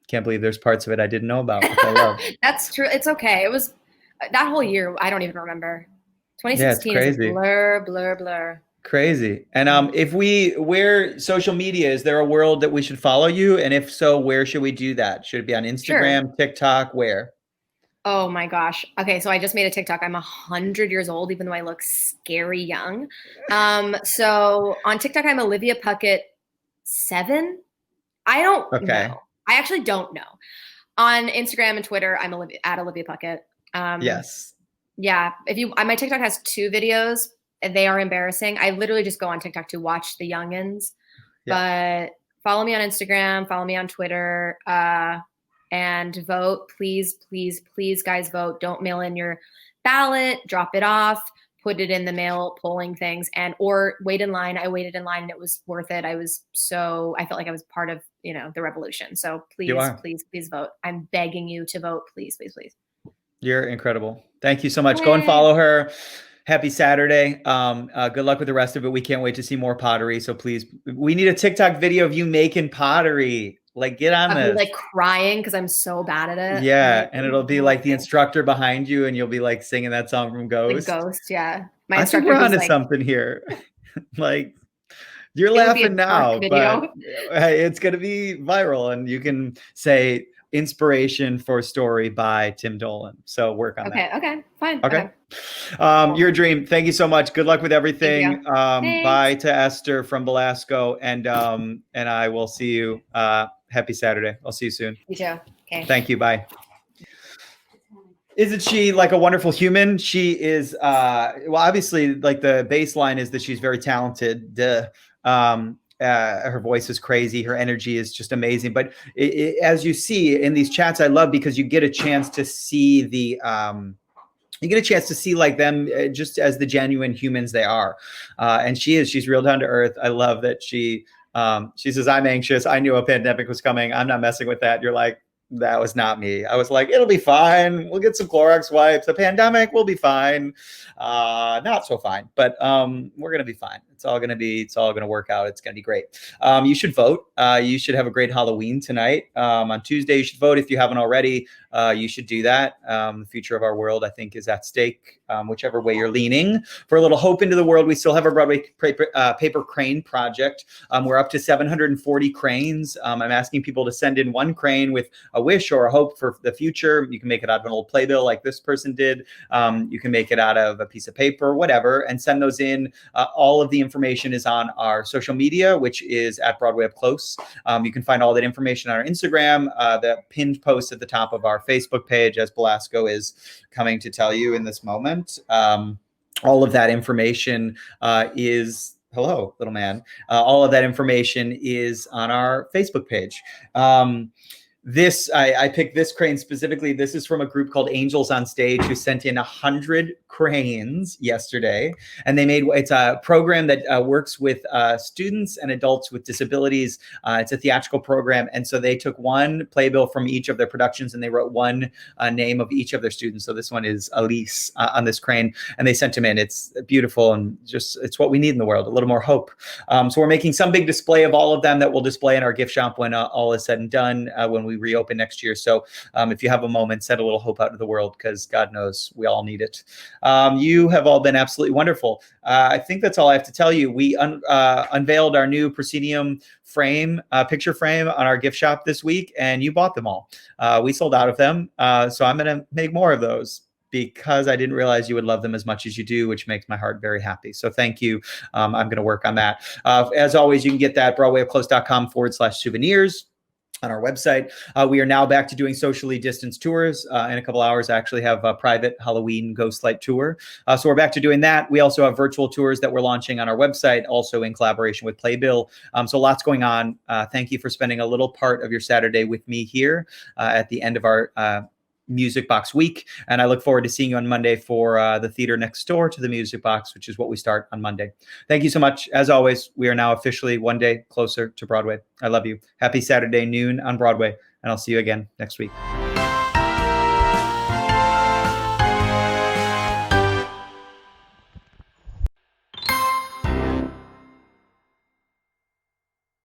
can't believe there's parts of it I didn't know about, which I love. That's true. It's okay. It was that whole year. I don't even remember. 2016 is a blur. Crazy. And where social media, is there a world that we should follow you? And if so, where should we do that? Should it be on Instagram, TikTok, where? Oh my gosh. Okay. So I just made a TikTok. I'm 100 years old, even though I look scary young. So on TikTok, I'm Olivia Puckett 7. I don't know. I actually don't know. On Instagram and Twitter, I'm at Olivia Puckett. Yes. Yeah. My TikTok has 2 videos. They are embarrassing. I literally just go on TikTok to watch the youngins. Yeah. But follow me on Instagram, follow me on Twitter, and vote. Please, please, please, guys, vote. Don't mail in your ballot. Drop it off. Put it in the mail polling things, or wait in line. I waited in line and it was worth it. I felt like I was part of, the revolution. So please, please, please vote. I'm begging you to vote. Please, please, please. You're incredible. Thank you so much. Go and follow her. Happy Saturday. Good luck with the rest of it. We can't wait to see more pottery. So please, we need a TikTok video of you making pottery. Like, get on this. Like crying because I'm so bad at it. Yeah, and it'll be like the instructor behind you, and you'll be like singing that song from Ghost. The Ghost, yeah. My instructor we're onto something here. Like, you're laughing now, but it's gonna be viral, and you can say inspiration for a story by Tim Dolan. So work on that. Okay, fine. Okay. Your dream. Thank you so much. Good luck with everything. Bye to Esther from Belasco, and I will see you. Happy Saturday. I'll see you soon. You too. Okay. Thank you. Bye. Isn't she like a wonderful human? She is, well, obviously, like the baseline is that she's very talented. Her voice is crazy. Her energy is just amazing. But as you see in these chats, I love because you get a chance to see like them just as the genuine humans they are. And she's real down to earth. I love that she says, I'm anxious. I knew a pandemic was coming. I'm not messing with that. You're like, that was not me. I was like, it'll be fine. We'll get some Clorox wipes. The pandemic will be fine. Not so fine, but we're going to be fine. It's It's all going to work out. It's going to be great. You should vote. You should have a great Halloween tonight. On Tuesday, you should vote if you haven't already. You should do that. The future of our world, I think, is at stake, whichever way you're leaning. For a little hope into the world, we still have our Broadway paper crane project. We're up to 740 cranes. I'm asking people to send in one crane with a wish or a hope for the future. You can make it out of an old playbill like this person did. You can make it out of a piece of paper, whatever, and send those in. All of the information is on our social media, which is at Broadway Up Close. You can find all that information on our Instagram, the pinned post at the top of our Facebook page, as Belasco is coming to tell you in this moment. All of that information is... Hello, little man. All of that information is on our Facebook page. I picked this crane specifically. This is from a group called Angels on Stage, who sent in 100 cranes yesterday. And it's a program that works with students and adults with disabilities. It's a theatrical program. And so they took one playbill from each of their productions and they wrote one name of each of their students. So this one is Elise on this crane, and they sent him in. It's beautiful, and it's what we need in the world, a little more hope. So we're making some big display of all of them that we'll display in our gift shop when all is said and done, when we reopen next year. So if you have a moment, send a little hope out into the world, because God knows we all need it. You have all been absolutely wonderful. I think that's all I have to tell you. We unveiled our new proscenium frame, picture frame, on our gift shop this week, and you bought them all. We sold out of them. So I'm going to make more of those, because I didn't realize you would love them as much as you do, which makes my heart very happy. So thank you. I'm going to work on that. As always, you can get that BroadwayUpClose.com/souvenirs on our website. We are now back to doing socially distanced tours. In a couple hours, I actually have a private Halloween ghost light tour. So we're back to doing that. We also have virtual tours that we're launching on our website, also in collaboration with Playbill. So lots going on. Thank you for spending a little part of your Saturday with me here at the end of our Music Box week. And I look forward to seeing you on Monday for the theater next door to the Music Box, which is what we start on Monday. Thank you so much. As always, we are now officially one day closer to Broadway. I love you. Happy Saturday noon on Broadway, and I'll see you again next week.